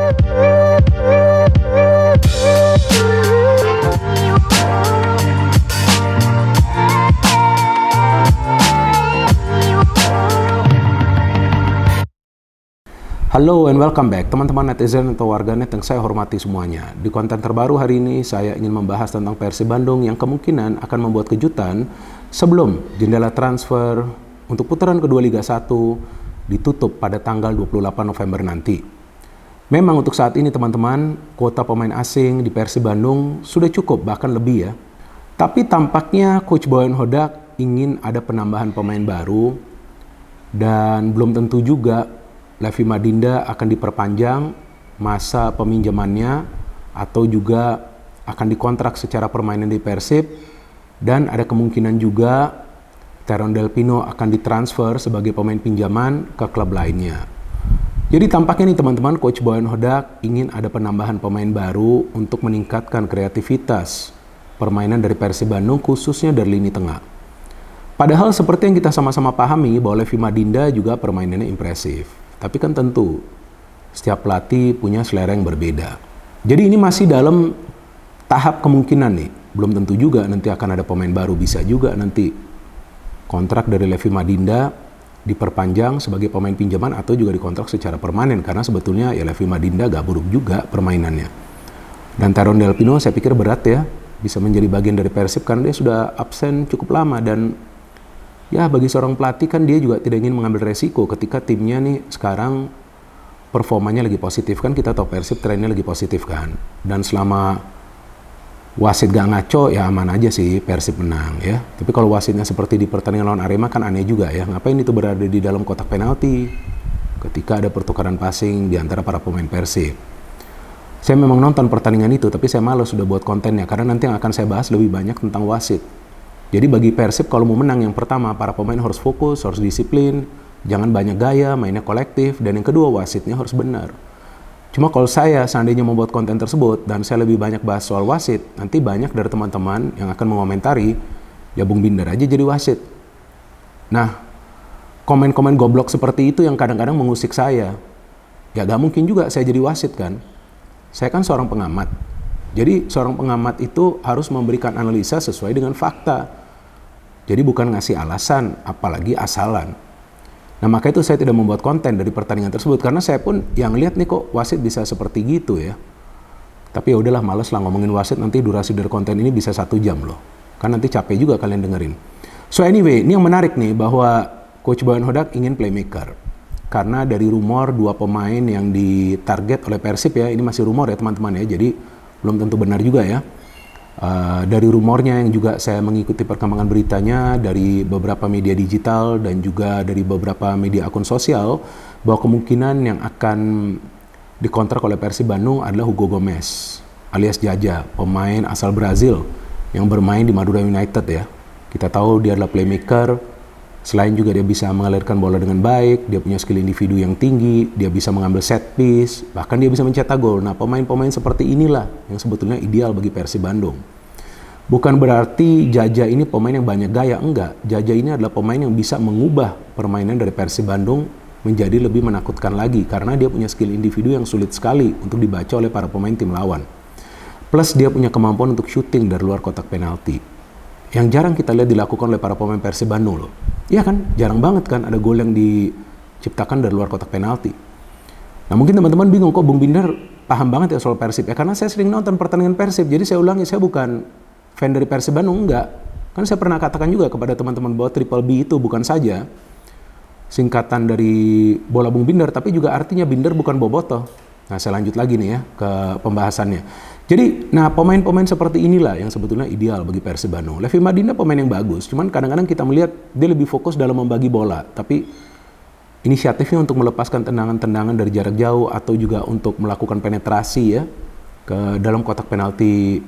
Halo and welcome back teman-teman netizen atau warganet yang saya hormati semuanya. Di konten terbaru hari ini saya ingin membahas tentang Persib Bandung yang kemungkinan akan membuat kejutan sebelum jendela transfer untuk putaran kedua Liga 1 ditutup pada tanggal 28 November nanti. Memang untuk saat ini teman-teman, kuota pemain asing di Persib Bandung sudah cukup, bahkan lebih ya. Tapi tampaknya Coach Boyan Hodak ingin ada penambahan pemain baru dan belum tentu juga Levi Madinda akan diperpanjang masa peminjamannya atau juga akan dikontrak secara permanen di Persib, dan ada kemungkinan juga Teron Del Pino akan ditransfer sebagai pemain pinjaman ke klub lainnya. Jadi tampaknya nih teman-teman, Coach Boyan Hodak ingin ada penambahan pemain baru untuk meningkatkan kreativitas permainan dari Persib Bandung khususnya dari lini tengah. Padahal seperti yang kita sama-sama pahami bahwa Levi Madinda juga permainannya impresif. Tapi kan tentu setiap pelatih punya selera yang berbeda. Jadi ini masih dalam tahap kemungkinan nih. Belum tentu juga nanti akan ada pemain baru. Bisa juga nanti kontrak dari Levi Madinda diperpanjang sebagai pemain pinjaman atau juga dikontrak secara permanen. Karena sebetulnya ya Levi Madinda gak buruk juga permainannya. Dan Teron Del Pino saya pikir berat ya. Bisa menjadi bagian dari Persib karena dia sudah absen cukup lama. Dan ya bagi seorang pelatih kan dia juga tidak ingin mengambil resiko ketika timnya nih sekarang performanya lagi positif. Kan kita tahu Persib trennya lagi positif kan. Dan selama wasit gak ngaco ya aman aja sih Persib menang ya. Tapi kalau wasitnya seperti di pertandingan lawan Arema kan aneh juga ya. Ngapain itu berada di dalam kotak penalti ketika ada pertukaran passing di antara para pemain Persib. Saya memang nonton pertandingan itu tapi saya malas sudah buat kontennya karena nanti yang akan saya bahas lebih banyak tentang wasit. Jadi bagi Persib kalau mau menang yang pertama para pemain harus fokus, harus disiplin, jangan banyak gaya, mainnya kolektif, dan yang kedua wasitnya harus benar. Cuma kalau saya seandainya membuat konten tersebut dan saya lebih banyak bahas soal wasit, nanti banyak dari teman-teman yang akan mengomentari, ya Bung Binder aja jadi wasit. Nah, komen-komen goblok seperti itu yang kadang-kadang mengusik saya. Ya gak mungkin juga saya jadi wasit kan. Saya kan seorang pengamat. Jadi seorang pengamat itu harus memberikan analisa sesuai dengan fakta. Jadi bukan ngasih alasan, apalagi asalan. Nah maka itu saya tidak membuat konten dari pertandingan tersebut. Karena saya pun yang lihat nih kok wasit bisa seperti gitu ya. Tapi ya udahlah males lah ngomongin wasit, nanti durasi dari konten ini bisa 1 jam loh. Kan nanti capek juga kalian dengerin. So anyway, ini yang menarik nih bahwa Coach Boyan Hodak ingin playmaker. Karena dari rumor 2 pemain yang ditarget oleh Persib ya, ini masih rumor ya teman-teman ya. Jadi belum tentu benar juga ya. Dari rumornya yang juga saya mengikuti perkembangan beritanya dari beberapa media digital dan juga dari beberapa media akun sosial bahwa kemungkinan yang akan dikontrak oleh Persib Bandung adalah Hugo Gomez alias Jaja, pemain asal Brazil yang bermain di Madura United ya. Kita tahu dia adalah playmaker. Selain juga dia bisa mengalirkan bola dengan baik, dia punya skill individu yang tinggi, dia bisa mengambil set piece, bahkan dia bisa mencetak gol. Nah, pemain-pemain seperti inilah yang sebetulnya ideal bagi Persib Bandung. Bukan berarti Jaja ini pemain yang banyak gaya, enggak. Jaja ini adalah pemain yang bisa mengubah permainan dari Persib Bandung menjadi lebih menakutkan lagi karena dia punya skill individu yang sulit sekali untuk dibaca oleh para pemain tim lawan. Plus dia punya kemampuan untuk shooting dari luar kotak penalti. Yang jarang kita lihat dilakukan oleh para pemain Persib Bandung loh. Iya kan, jarang banget kan ada gol yang diciptakan dari luar kotak penalti. Nah mungkin teman-teman bingung kok Bung Binder paham banget ya soal Persib. Ya karena saya sering nonton pertandingan Persib, jadi saya ulangi, saya bukan fan dari Persib Bandung, enggak. Kan saya pernah katakan juga kepada teman-teman bahwa Triple B itu bukan saja singkatan dari bola Bung Binder, tapi juga artinya Binder bukan bobotoh. Nah saya lanjut lagi nih ya ke pembahasannya. Jadi, nah pemain-pemain seperti inilah yang sebetulnya ideal bagi Persib Bandung. Levi Madinda pemain yang bagus, cuman kadang-kadang kita melihat dia lebih fokus dalam membagi bola. Tapi inisiatifnya untuk melepaskan tendangan-tendangan dari jarak jauh atau juga untuk melakukan penetrasi ya ke dalam kotak penalti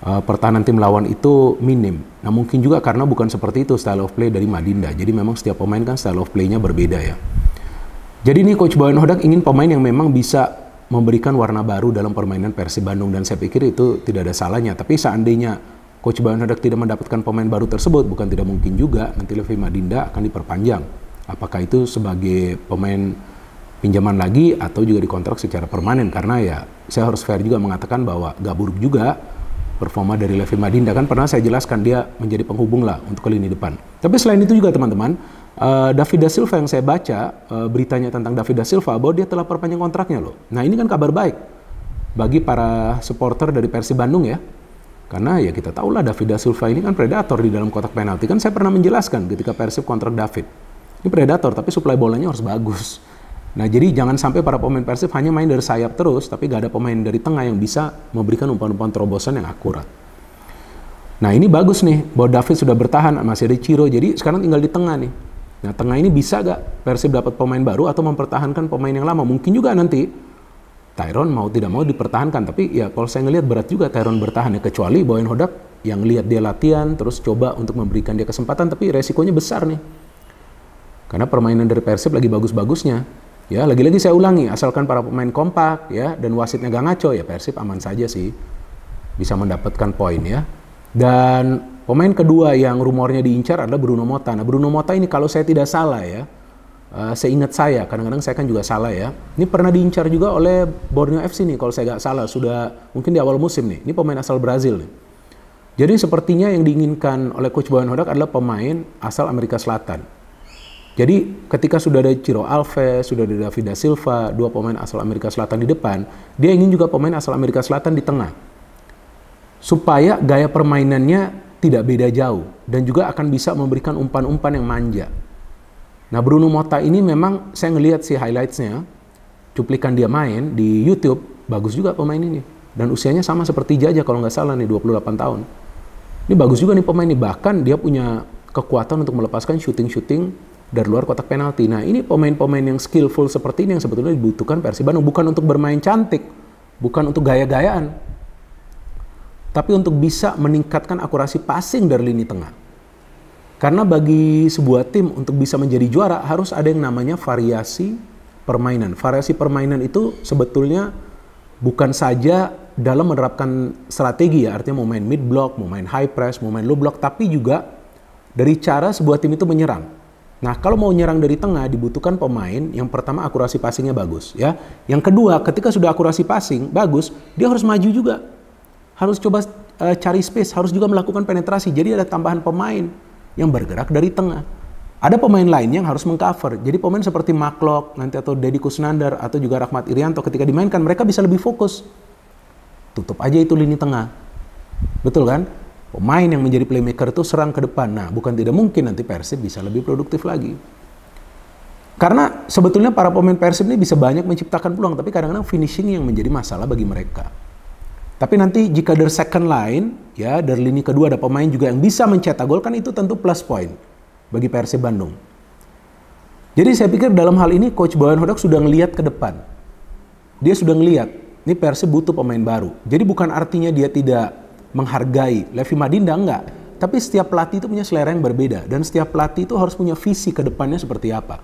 pertahanan tim lawan itu minim. Nah mungkin juga karena bukan seperti itu style of play dari Madinda. Jadi memang setiap pemain kan style of play-nya berbeda ya. Jadi ini Coach Boyan Hodak ingin pemain yang memang bisa memberikan warna baru dalam permainan Persib Bandung, dan saya pikir itu tidak ada salahnya. Tapi seandainya Coach Boyan Hodak tidak mendapatkan pemain baru tersebut, bukan tidak mungkin juga nanti Levi Madinda akan diperpanjang. Apakah itu sebagai pemain pinjaman lagi atau juga dikontrak secara permanen, karena ya saya harus fair juga mengatakan bahwa gak buruk juga performa dari Levi Madinda. Kan pernah saya jelaskan dia menjadi penghubung lah untuk ke lini depan. Tapi selain itu juga teman-teman, David da Silva yang saya baca beritanya tentang David da Silva bahwa dia telah perpanjang kontraknya loh. Nah ini kan kabar baik bagi para supporter dari Persib Bandung ya. Karena ya kita tahulah David da Silva ini kan predator di dalam kotak penalti. Kan saya pernah menjelaskan ketika Persib kontrak David. Ini predator tapi suplai bolanya harus bagus. Nah jadi jangan sampai para pemain Persib hanya main dari sayap terus, tapi gak ada pemain dari tengah yang bisa memberikan umpan-umpan terobosan yang akurat. Nah ini bagus nih, bahwa David sudah bertahan, masih ada Ciro, jadi sekarang tinggal di tengah nih. Nah tengah ini bisa gak Persib dapat pemain baru atau mempertahankan pemain yang lama? Mungkin juga nanti Tyron mau tidak mau dipertahankan, tapi ya kalau saya ngelihat berat juga Tyron bertahan ya, kecuali Boyan Hodak yang lihat dia latihan, terus coba untuk memberikan dia kesempatan, tapi resikonya besar nih. Karena permainan dari Persib lagi bagus-bagusnya. Ya, lagi-lagi saya ulangi, asalkan para pemain kompak ya dan wasitnya gak ngaco ya Persib aman saja sih. Bisa mendapatkan poin ya. Dan pemain kedua yang rumornya diincar adalah Bruno Motta. Nah, Bruno Motta ini kalau saya tidak salah ya, seingat saya, kadang-kadang saya kan juga salah ya. Ini pernah diincar juga oleh Borneo FC nih kalau saya gak salah, sudah mungkin di awal musim nih. Ini pemain asal Brazil nih. Jadi sepertinya yang diinginkan oleh Coach Boyan Hodak adalah pemain asal Amerika Selatan. Jadi ketika sudah ada Ciro Alves, sudah ada David da Silva, dua pemain asal Amerika Selatan di depan, dia ingin juga pemain asal Amerika Selatan di tengah. Supaya gaya permainannya tidak beda jauh dan juga akan bisa memberikan umpan-umpan yang manja. Nah Bruno Motta ini memang saya ngelihat sih highlights-nya, cuplikan dia main di YouTube, bagus juga pemain ini. Dan usianya sama seperti Jaja kalau nggak salah nih, 28 tahun. Ini bagus juga nih pemain ini, bahkan dia punya kekuatan untuk melepaskan shooting-shooting dari luar kotak penalti. Nah ini pemain-pemain yang skillful seperti ini yang sebetulnya dibutuhkan Persib Bandung. Bukan untuk bermain cantik, bukan untuk gaya-gayaan, tapi untuk bisa meningkatkan akurasi passing dari lini tengah. Karena bagi sebuah tim untuk bisa menjadi juara harus ada yang namanya variasi permainan. Variasi permainan itu sebetulnya bukan saja dalam menerapkan strategi ya, artinya mau main mid block, mau main high press, mau main low block, tapi juga dari cara sebuah tim itu menyerang. Nah, kalau mau nyerang dari tengah dibutuhkan pemain yang pertama akurasi passingnya bagus ya. Yang kedua, ketika sudah akurasi passing bagus, dia harus maju juga. Harus coba cari space, harus juga melakukan penetrasi. Jadi ada tambahan pemain yang bergerak dari tengah. Ada pemain lain yang harus mengcover. Jadi pemain seperti Maklok nanti atau Deddy Kusnandar atau juga Rahmat Irianto ketika dimainkan mereka bisa lebih fokus. Tutup aja itu lini tengah. Betul kan? Pemain yang menjadi playmaker itu serang ke depan. Nah, bukan tidak mungkin nanti Persib bisa lebih produktif lagi. Karena sebetulnya para pemain Persib ini bisa banyak menciptakan peluang, tapi kadang-kadang finishing yang menjadi masalah bagi mereka. Tapi nanti jika dari second line, ya dari lini kedua ada pemain juga yang bisa mencetak gol, kan itu tentu plus point bagi Persib Bandung. Jadi saya pikir dalam hal ini Coach Boyan Hodak sudah ngelihat ke depan. Dia sudah ngelihat, ini Persib butuh pemain baru. Jadi bukan artinya dia tidak menghargai Levi Madinda, enggak. Tapi setiap pelatih itu punya selera yang berbeda. Dan setiap pelatih itu harus punya visi ke depannya seperti apa.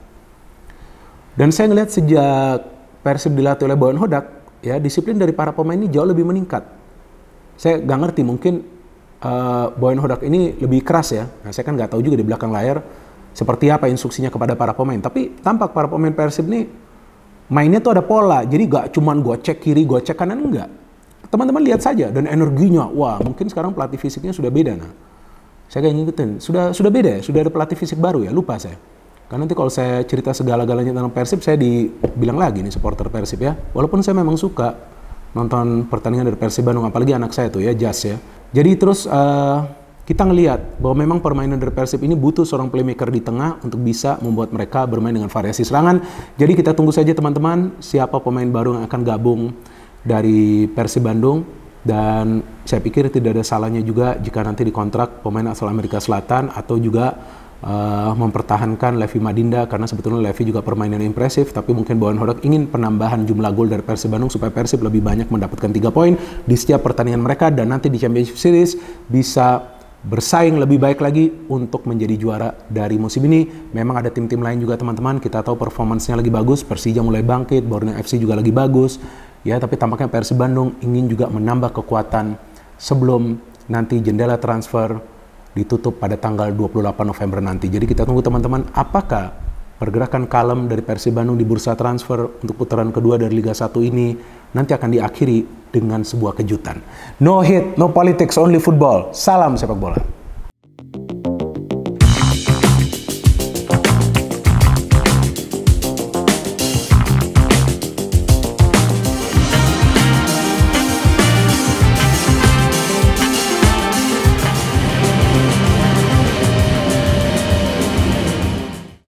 Dan saya ngelihat sejak Persib dilatih oleh Boyan Hodak, ya disiplin dari para pemain ini jauh lebih meningkat. Saya nggak ngerti, mungkin Boyan Hodak ini lebih keras ya. Nah saya kan nggak tahu juga di belakang layar seperti apa instruksinya kepada para pemain. Tapi tampak para pemain Persib ini mainnya tuh ada pola. Jadi nggak cuman gocek kiri, gocek kanan, enggak. Teman-teman lihat saja, dan energinya, wah mungkin sekarang pelatih fisiknya sudah beda. Nah, saya kayak ngikutin, sudah beda ya, sudah ada pelatih fisik baru ya, lupa saya. Karena nanti kalau saya cerita segala-galanya tentang Persib, saya dibilang lagi nih supporter Persib ya. Walaupun saya memang suka nonton pertandingan dari Persib Bandung, apalagi anak saya tuh ya, Jas ya. Jadi terus kita ngelihat bahwa memang permainan dari Persib ini butuh seorang playmaker di tengah untuk bisa membuat mereka bermain dengan variasi serangan. Jadi kita tunggu saja teman-teman, siapa pemain baru yang akan gabung dari Persib Bandung, dan saya pikir tidak ada salahnya juga jika nanti dikontrak pemain asal Amerika Selatan atau juga mempertahankan Levi Madinda, karena sebetulnya Levi juga permainan impresif, tapi mungkin Boyan Hodak ingin penambahan jumlah gol dari Persib Bandung supaya Persib lebih banyak mendapatkan 3 poin di setiap pertandingan mereka dan nanti di Championship Series bisa bersaing lebih baik lagi untuk menjadi juara dari musim ini. Memang ada tim-tim lain juga teman-teman, kita tahu performancenya lagi bagus, Persija mulai bangkit, Borneo FC juga lagi bagus. Ya, tapi tampaknya Persib Bandung ingin juga menambah kekuatan sebelum nanti jendela transfer ditutup pada tanggal 28 November nanti. Jadi kita tunggu teman-teman, apakah pergerakan kalem dari Persib Bandung di bursa transfer untuk putaran kedua dari Liga 1 ini nanti akan diakhiri dengan sebuah kejutan. No hate, no politics, only football. Salam sepak bola.